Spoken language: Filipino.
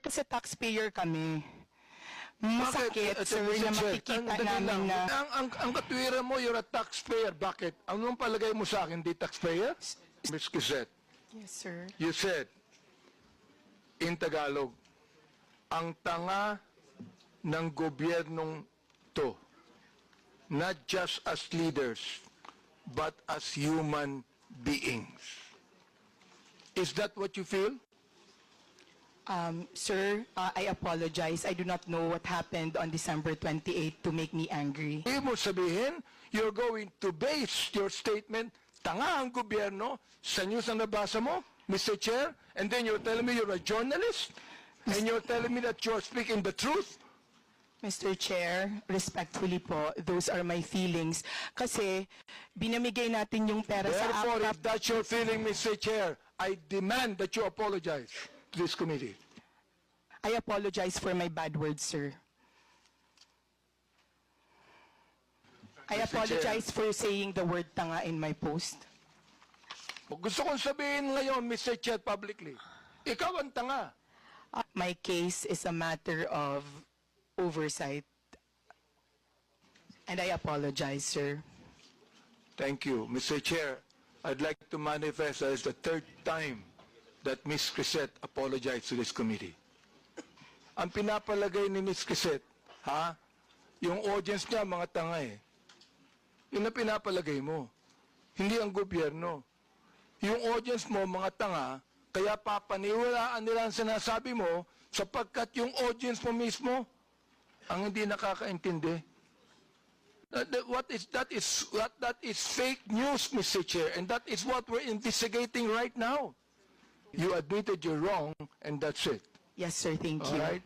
Kasi taxpayer kami. Masakit, Bakit? sir, na makikita namin na... Ang katwiran mo, you're a taxpayer. Bakit? Anong palagay mo sa akin, di taxpayer? Ms. Quezette, Yes, sir. you said, in Tagalog, ang tanga ng gobyernong to, not just as leaders, but as human beings. Is that what you feel? Sir, I apologize. I do not know what happened on December 28 to make me angry. Ibig mo sabihin, you're going to base your statement, tanga ang gobyerno, sa news na nabasa mo, Mr. Chair, and then you're telling me you're a journalist, and you're telling me that you're speaking the truth? Mr. Chair, respectfully po, those are my feelings. Kasi binamigay natin yung pera sa Therefore, APCAP. if that's your feeling, Mr. Chair, I demand that you apologize to this committee. I apologize for my bad words, sir. I Mr. apologize for saying the word tanga in my post. Gusto kong sabihin ngayon, Mr. Chair, publicly, ikaw ang tanga. My case is a matter of oversight. And I apologize, sir. Thank you. Mr. Chair, I'd like to manifest as the third time that Ms. Crisette apologized to this committee. Ang pinapalagay ni Ms. Crisette, yung audience niya, mga tanga eh. Yun ang pinapalagay mo. Hindi ang gobyerno. Yung audience mo, mga tanga, kaya papaniwalaan nila ang sinasabi mo sapagkat yung audience mo mismo ang hindi nakakaintindi. That is fake news, Mr. Chair, and that is what we're investigating right now. You admitted you're wrong, and that's it. Yes, sir. Thank All you. right?